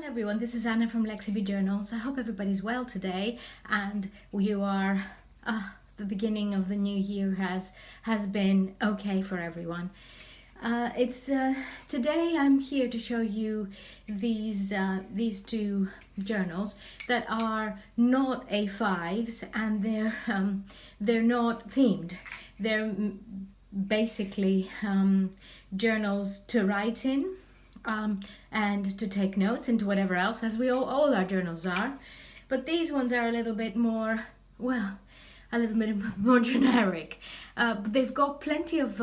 Everyone, this is Anna from Lexibee Journals. I hope everybody's well today and you are, the beginning of the new year has been okay for everyone. Today I'm here to show you these two journals that are not A5s and they're not themed. They're basically journals to write in. And to take notes and to whatever else, as we all our journals are. But these ones are a little bit more, well, a little bit more generic. But they've got plenty of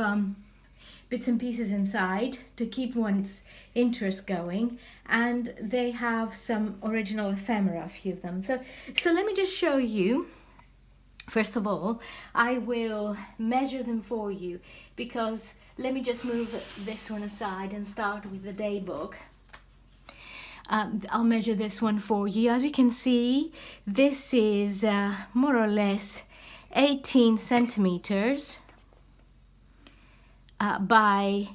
bits and pieces inside to keep one's interest going, and they have some original ephemera, a few of them. So let me just show you. First of all, I will measure them for you, because let me just move this one aside and start with the day book. I'll measure this one for you. As you can see, this is more or less 18 centimeters by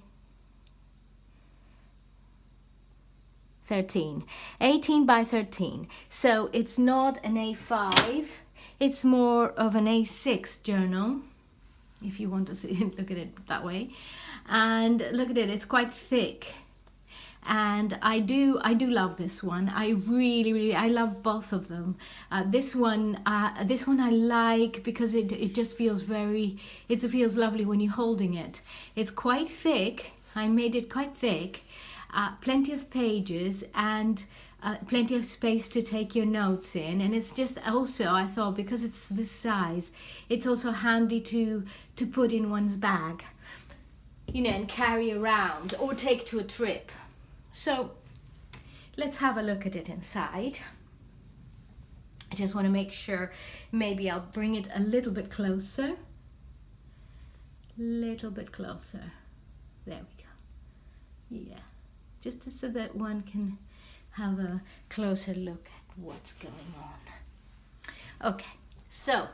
13. 18 by 13. So it's not an A5. It's more of an A6 journal, if you want to see, look at it that way. And look at it, it's quite thick. And I do love this one. I really I love both of them. This one I like because it just feels it feels lovely when you're holding it. It's quite thick. I made it quite thick. Plenty of pages and plenty of space to take your notes in, and it's just also, I thought, because it's this size, it's also handy to put in one's bag, and carry around or take to a trip. So let's have a look at it inside. I just want to make sure, maybe I'll bring it a little bit closer. There we go. Yeah, just so that one can have a closer look at what's going on. Okay, so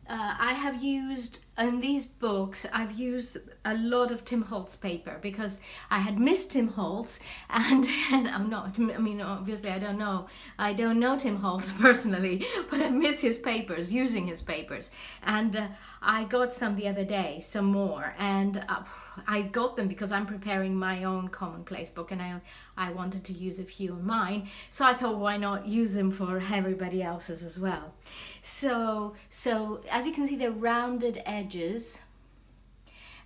I have used, in these books, I've used a lot of Tim Holtz paper because I had missed Tim Holtz, and I'm not, obviously I don't know Tim Holtz personally, but I miss his papers, using his papers. And I got some the other day, some more, and I got them because I'm preparing my own commonplace book, and I wanted to use a few of mine, so I thought, why not use them for everybody else's as well. So as you can see, they're rounded edges,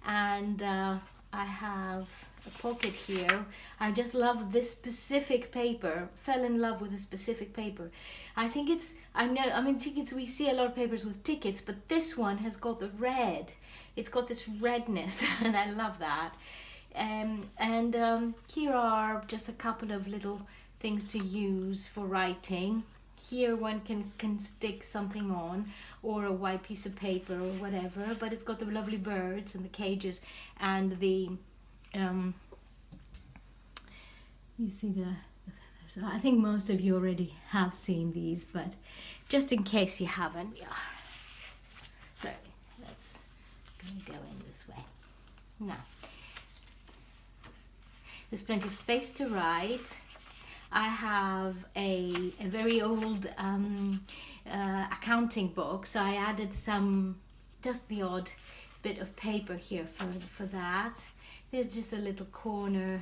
and I have a pocket here. I just love this specific paper, fell in love with a specific paper. I think tickets, we see a lot of papers with tickets, but this one has got the red. It's got this redness, and I love that. Here are just a couple of little things to use for writing. Here one can stick something on, or a white piece of paper or whatever, but it's got the lovely birds and the cages and the you see the feathers. I think most of you already have seen these, but just in case you haven't, sorry, let's go in this way. Now, there's plenty of space to write. I have a very old accounting book, so I added just the odd bit of paper here for that. There's just a little corner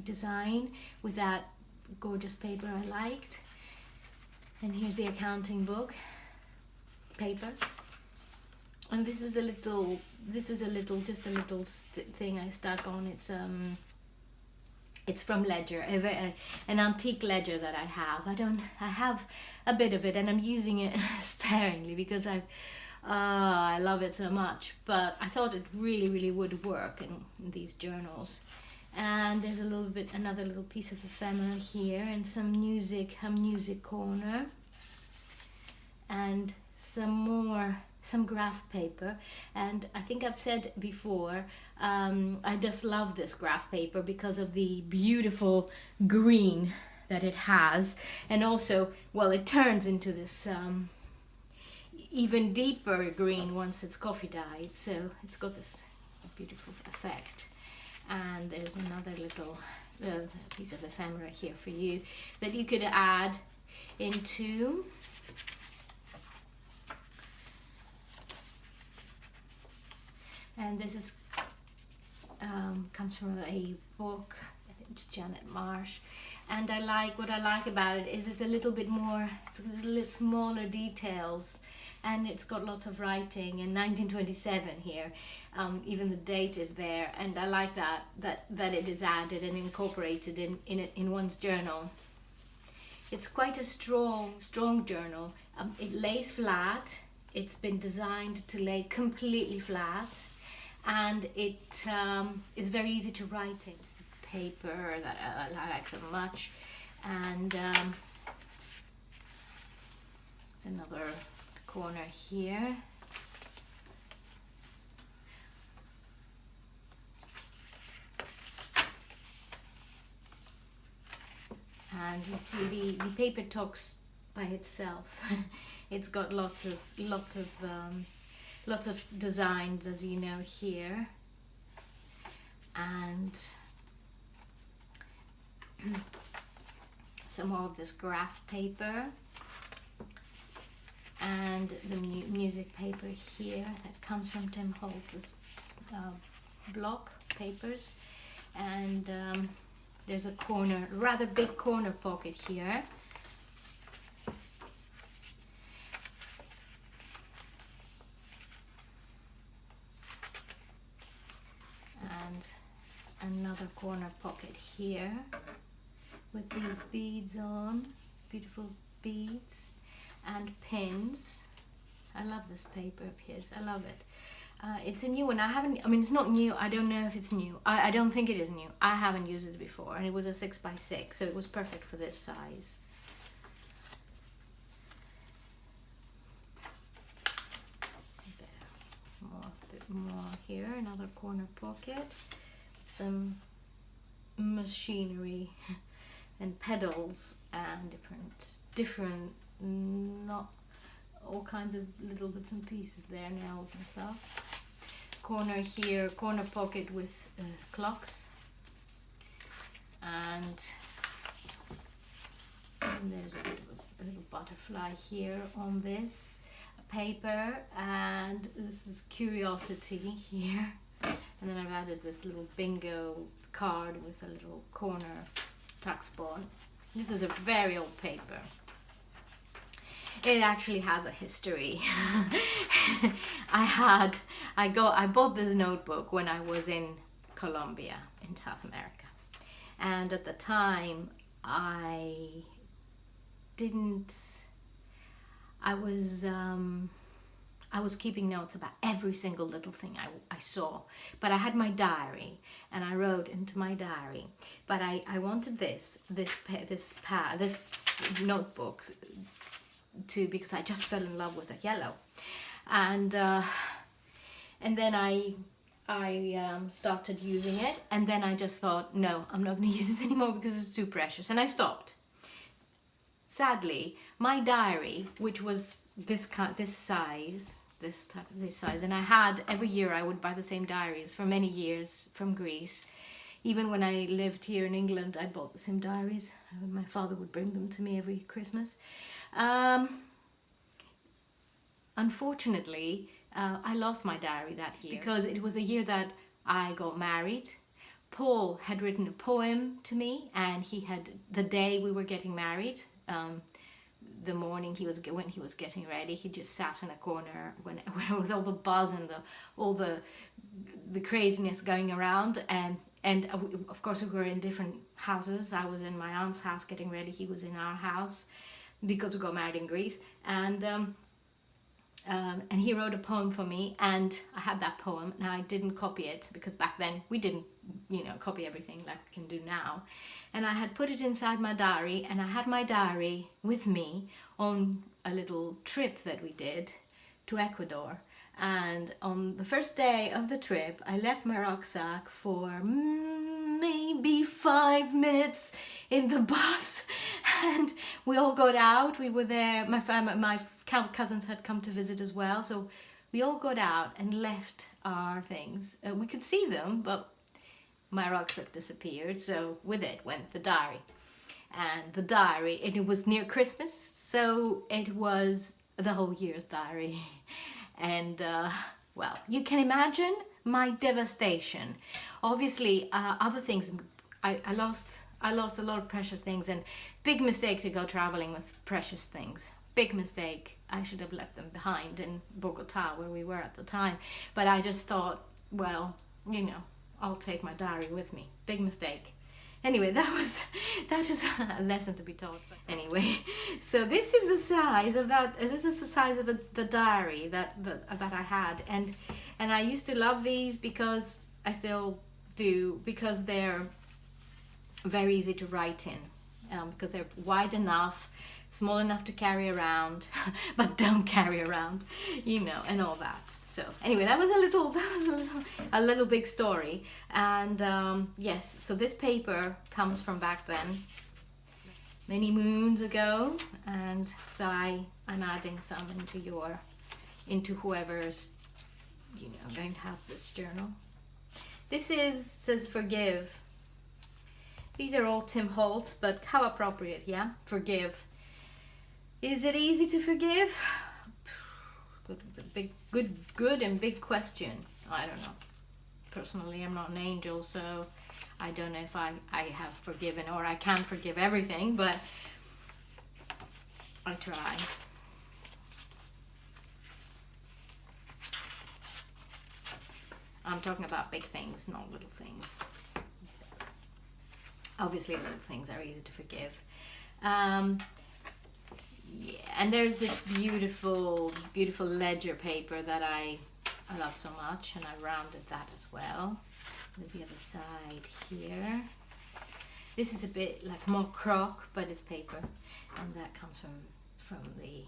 design with that gorgeous paper I liked. And here's the accounting book paper. And this is a little thing I stuck on. It's from Ledger, an antique ledger that I have. I have a bit of it, and I'm using it sparingly because I love it so much. But I thought it really would work in these journals. And there's another little piece of ephemera here, and some music corner, and some graph paper. And I think I've said before, I just love this graph paper because of the beautiful green that it has, and also, well, it turns into this even deeper green once it's coffee dyed, so it's got this beautiful effect. And there's another little a piece of ephemera here for you that you could add into. And this is comes from a book, I think it's Janet Marsh. And what I like about it is it's a little bit more, it's a little smaller details, and it's got lots of writing in 1927 here. Even the date is there, and I like that it is added and incorporated in one's journal. It's quite a strong journal. It lays flat. It's been designed to lay completely flat, and it is very easy to write in. Paper that I like so much, and there's another corner here. And you see the paper talks by itself. It's got lots of designs, as you know, here, and some more of this graph paper, and the music paper here that comes from Tim Holtz's block papers. And there's a rather big corner pocket here. And another corner pocket here with these beads on, beautiful beads and pins. I love this paper of his, I love it. It's a new one. It's not new. I don't know if it's new. I don't think it is new. I haven't used it before, and it was a 6x6, so it was perfect for this size. There, a bit more here, another corner pocket, some machinery and pedals and different, not all kinds of little bits and pieces there, nails and stuff. Corner here, corner pocket with clocks, and there's a little butterfly here on this paper, and this is curiosity here, and then I've added this little bingo card with a little corner tuck spot. This is a very old paper. It actually has a history. I bought this notebook when I was in Colombia in South America, and at the time I was keeping notes about every single little thing I saw, but I had my diary and I wrote into my diary. But I wanted this notebook because I just fell in love with the yellow, and then I started using it, and then I just thought, no, I'm not going to use this anymore because it's too precious, and I stopped. Sadly, my diary, which was this size, and I had every year I would buy the same diaries for many years from Greece. Even when I lived here in England, I bought the same diaries. My father would bring them to me every Christmas. Unfortunately, I lost my diary that year because it was the year that I got married. Paul had written a poem to me, and the day we were getting married, the morning when he was getting ready, he just sat in a corner with all the buzz and all the craziness going around, and of course we were in different houses. I was in my aunt's house getting ready, he was in our house because we got married in Greece, and he wrote a poem for me, and I had that poem. Now I didn't copy it because back then we didn't copy everything like we can do now, and I had put it inside my diary, and I had my diary with me on a little trip that we did to Ecuador. And on the first day of the trip, I left my rucksack for maybe 5 minutes in the bus, and we all got out. We were there, my cousins had come to visit as well, so we all got out and left our things. We could see them, but my rucksack disappeared, so with it went the diary. And the diary, and it was near Christmas, so it was the whole year's diary. And well, you can imagine my devastation. Obviously, other things, I lost a lot of precious things, and big mistake to go traveling with precious things. Big mistake. I should have left them behind in Bogota, where we were at the time. But I just thought, well, you know, I'll take my diary with me. Big mistake. Anyway, that is a lesson to be taught. But anyway, so this is the size of that. This is the size of the diary that I had, and I used to love these because I still do, because they're very easy to write in, because they're wide enough, small enough to carry around, but don't carry around, you know, and all that. So anyway, that was a little big story. And yes, so this paper comes from back then, many moons ago, and so I'm adding some into whoever's, you know, going to have this journal. This says forgive. These are all Tim Holtz, but how appropriate, yeah? Forgive. Is it easy to forgive? Good and big question. I don't know. Personally, I'm not an angel, so I don't know if I have forgiven, or I can forgive everything, but I try. I'm talking about big things, not little things. Obviously, little things are easy to forgive. Yeah, and there's this beautiful ledger paper that I love so much, and I rounded that as well. There's the other side here. This is a bit like more croc, but it's paper, and that comes from the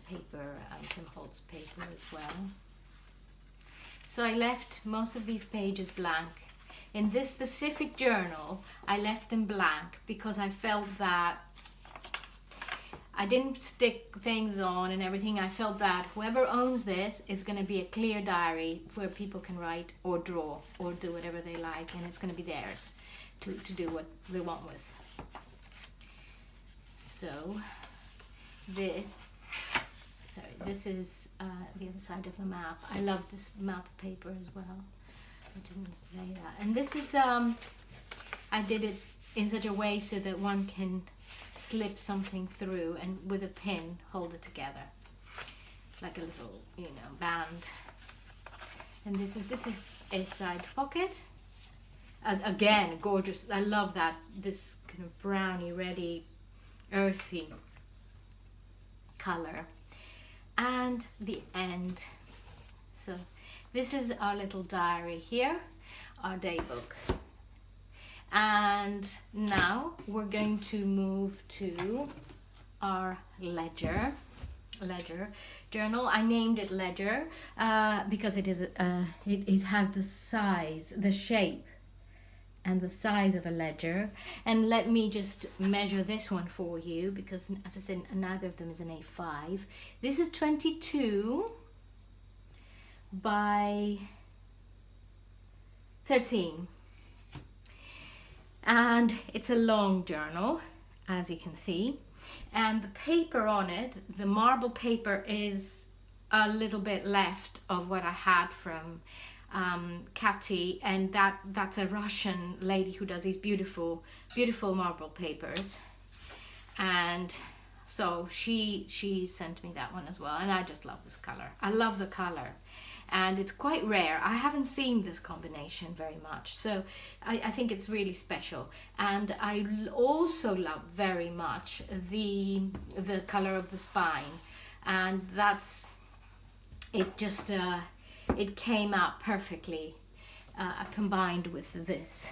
paper, Tim Holtz paper as well. So I left most of these pages blank. In this specific journal, I left them blank because I felt that I didn't stick things on and everything. I felt that whoever owns this is going to be a clear diary where people can write or draw or do whatever they like, and it's going to be theirs to do what they want with. So this is the other side of the map. I love this map paper as well. I didn't say that. And this is, I did it in such a way so that one can slip something through and with a pin hold it together, like a little, you know, band. And this is a side pocket. Again, gorgeous. I love that, this kind of browny, reddy, earthy color. And the end. So this is our little diary here, our day book. And now we're going to move to our ledger journal. I named it ledger because it is it has the size, the shape and the size of a ledger. And let me just measure this one for you, because as I said, neither of them is an A5. This is 22 by 13. And it's a long journal, as you can see. And the paper on it, the marble paper, is a little bit left of what I had from Kati, and that's a Russian lady who does these beautiful marble papers. And so she sent me that one as well, and I just love this color. I love the color. And it's quite rare. I haven't seen this combination very much, so I think it's really special. And I also love very much the color of the spine, and that's it. Just it came out perfectly combined with this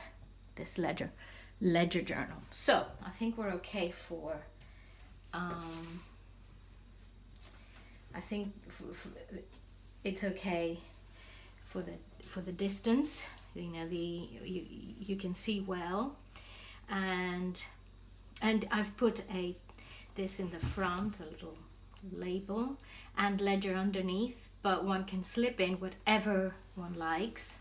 ledger journal. So I think we're okay for. I think. It's okay for the distance, you know, you can see well, and I've put this in the front, a little label, and ledger underneath, but one can slip in whatever one likes,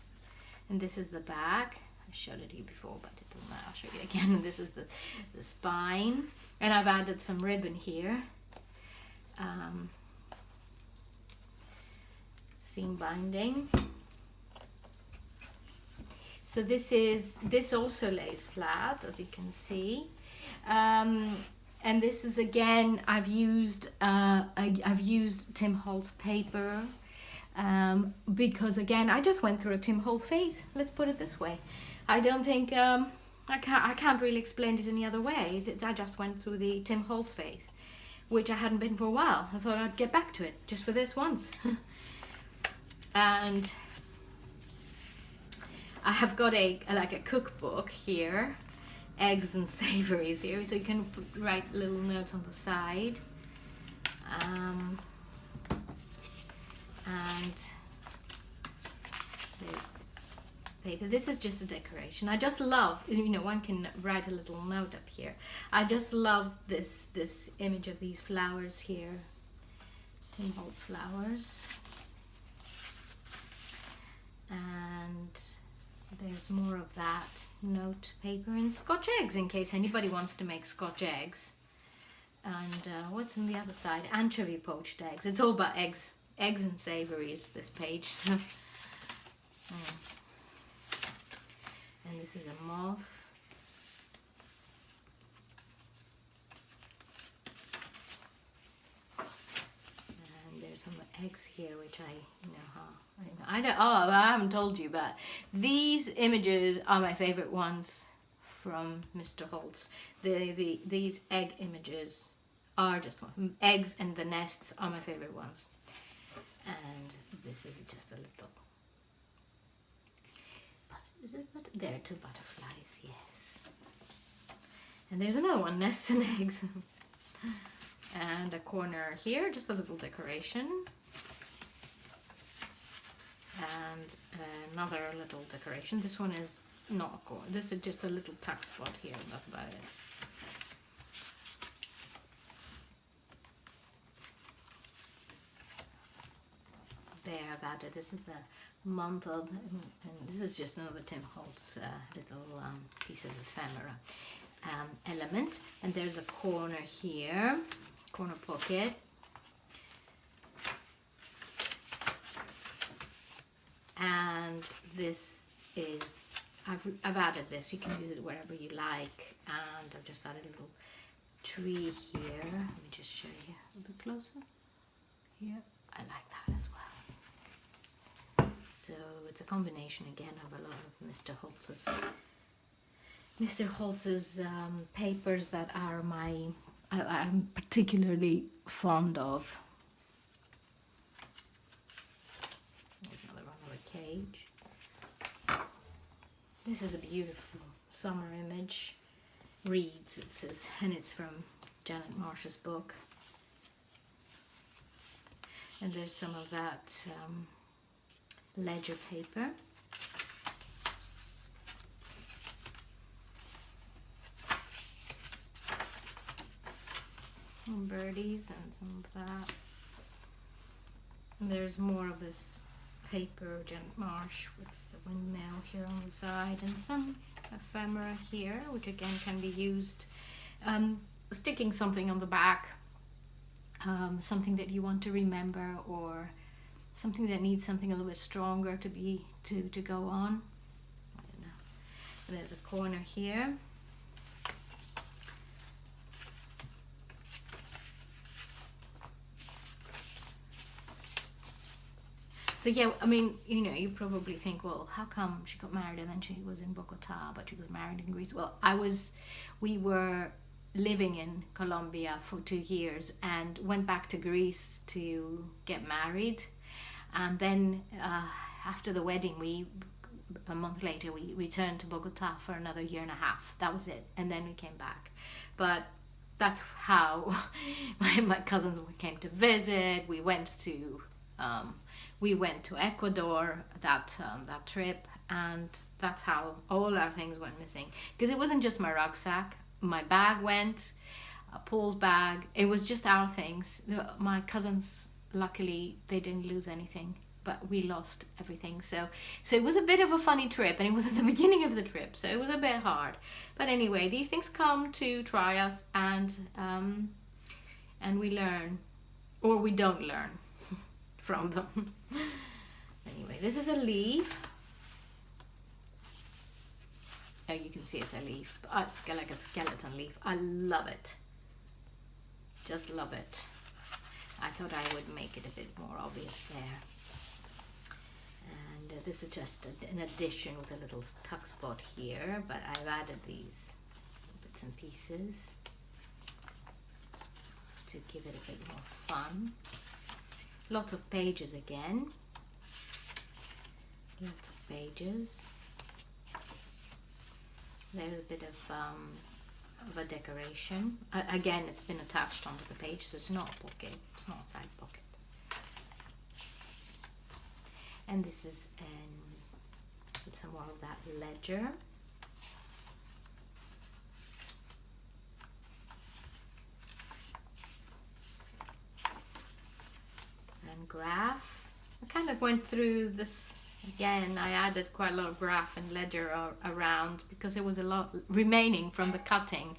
And this is the back. I showed it to you before, but it doesn't matter. I'll show you again. And this is the spine. And I've added some ribbon here. Seam binding. So this also lays flat, as you can see. And this is, again, I've used Tim Holtz paper, because again, I just went through a Tim Holtz phase. Let's put it this way. I don't think I can't really explain it any other way. I just went through the Tim Holtz phase, which I hadn't been for a while. I thought I'd get back to it just for this once. And I have got a cookbook here, eggs and savories here, so you can write little notes on the side. And there's paper. This is just a decoration. I just love, one can write a little note up here. I just love this image of these flowers here, Tim Holtz flowers. And there's more of that note paper and Scotch eggs, in case anybody wants to make Scotch eggs. And what's on the other side? Anchovy poached eggs. It's all about eggs and savories, this page. So, and this is a moth. And there's some eggs here, which I haven't told you, but these images are my favorite ones from Mr. Holtz. These egg images are just one. Eggs and the nests are my favorite ones. And this is just a little, there are two butterflies, yes. And there's another one, nests and eggs. And a corner here, just a little decoration. And another little decoration. This one is not a corner. This is just a little tuck spot here. That's about it. There, I've added. This is the month of, and this is just another Tim Holtz little piece of ephemera element. And there's a corner here, corner pocket. And this is, I've added this. You can use it wherever you like. And I've just added a little tree here. Let me just show you a bit closer. Here, I like that as well. So it's a combination again of a lot of Mr. Holtz's papers that are I'm particularly fond of. There's another one of a cage. This is a beautiful summer image. Reads, it says, and it's from Janet Marsh's book. And there's some of that ledger paper. Some birdies and some of that. And there's more of this paper, Janet Marsh, with the windmill here on the side, and some ephemera here, which again can be used. Sticking something on the back, something that you want to remember, or something that needs something a little bit stronger to go on. I don't know. And there's a corner here. So yeah, I mean, you probably think, well, how come she got married and then she was in Bogota, but she was married in Greece? Well, we were living in Colombia for 2 years and went back to Greece to get married. And then after the wedding, a month later, we returned to Bogota for another 1.5 years. That was it. And then we came back. But that's how my cousins came to visit. We went to Ecuador that trip, and that's how all our things went missing. Because it wasn't just my rucksack. My bag went, Paul's bag. It was just our things. My cousins, luckily, they didn't lose anything. but we lost everything. So it was a bit of a funny trip, and it was at the beginning of the trip, so it was a bit hard. But anyway, these things come to try us, and we learn, or we don't learn from them. Anyway, this is a leaf. Oh, you can see it's a leaf. Oh, it's like a skeleton leaf. I love it. Just love it. I thought I would make it a bit more obvious there. And this is just an addition with a little tuck spot here, but I've added these bits and pieces to give it a bit more fun. Lots of pages again. Lots of pages. There's a bit of a decoration. Again, it's been attached onto the page, so it's not a pocket. It's not a side pocket. And this is some more of that ledger. And graph. I kind of went through this again. I added quite a lot of graph and ledger around because there was a lot remaining from the cutting,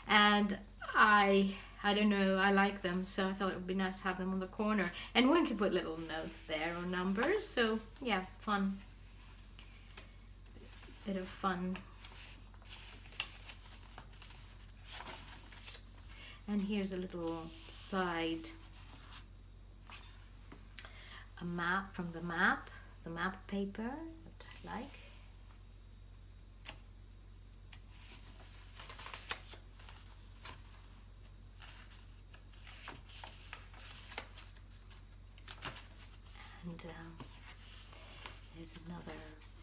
and I don't know, I like them, so I thought it would be nice to have them on the corner, and one could put little notes there or numbers. So yeah, fun, bit of fun. And here's a little side, a map from the map paper that I like. And there's another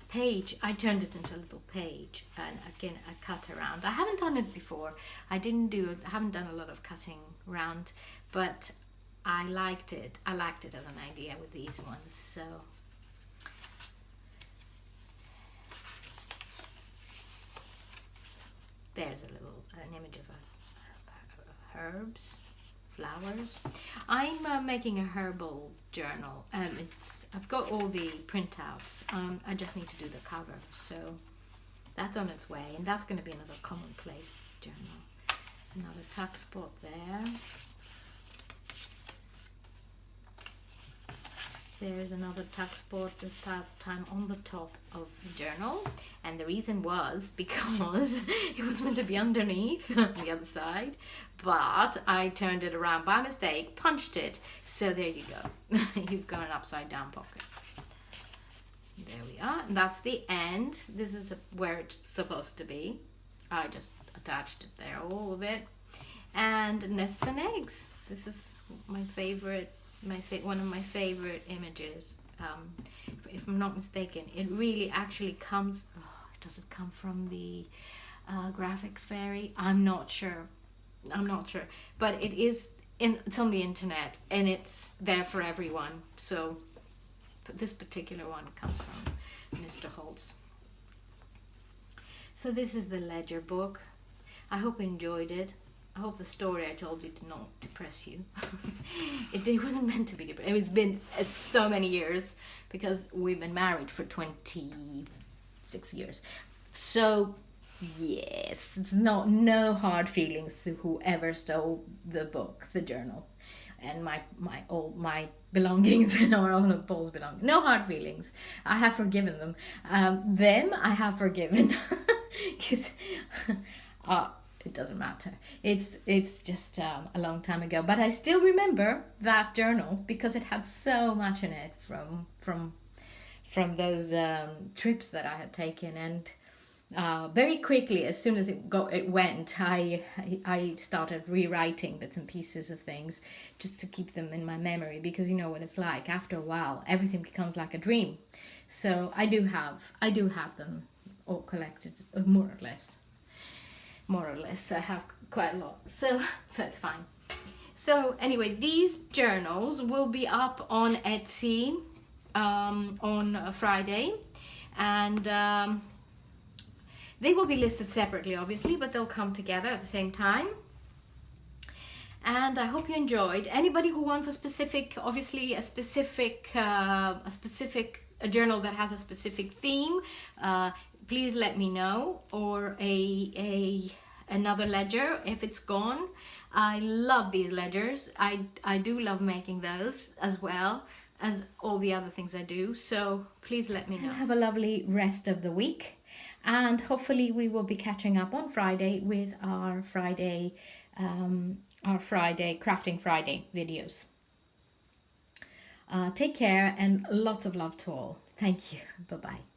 page. I turned it into a little page, and again I cut around. I haven't done it before. I haven't done a lot of cutting around, but I liked it. I liked it as an idea with these ones. So there's an image of herbs, flowers. I'm making a herbal journal. I've got all the printouts. I just need to do the cover, so that's on its way, and that's going to be another commonplace journal. Another tuck spot there. There's another tuck spot, this time on the top of the journal, and the reason was because it was meant to be underneath the other side, but I turned it around by mistake, punched it, so there you go. You've got an upside down pocket. There we are, and that's the end. This is where it's supposed to be. I just attached it there, all of it. And nests and eggs. This is my favorite. One of my favorite images, if I'm not mistaken. It really actually comes, does it come from the graphics fairy? I'm not sure, but it's on the internet, and it's there for everyone. So this particular one comes from Mr. Holtz. So this is the ledger book. I hope you enjoyed it. I hope the story I told you did not depress you. It wasn't meant to be depressing. It's been so many years, because we've been married for 26 years. So yes, it's no hard feelings to whoever stole the book, the journal, and my belongings, and all of Paul's belongings. No hard feelings. I have forgiven them. Them I have forgiven, because it doesn't matter. It's just a long time ago, but I still remember that journal because it had so much in it from those trips that I had taken, and very quickly, as soon as it went, I started rewriting bits and pieces of things just to keep them in my memory, because you know what it's like. After a while, everything becomes like a dream. So I do have them all collected, more or less. I have quite a lot, so it's fine. So anyway, these journals will be up on Etsy on Friday, and they will be listed separately, obviously, but they'll come together at the same time. and I hope you enjoyed. Anybody who wants a specific, obviously a specific a journal that has a specific theme, please let me know, or another ledger if it's gone. I love these ledgers. I do love making those as well as all the other things I do, so please let me know. Have a lovely rest of the week, and hopefully we will be catching up on Friday with our Friday Crafting Friday videos. Take care and lots of love to all. Thank you. Bye-bye.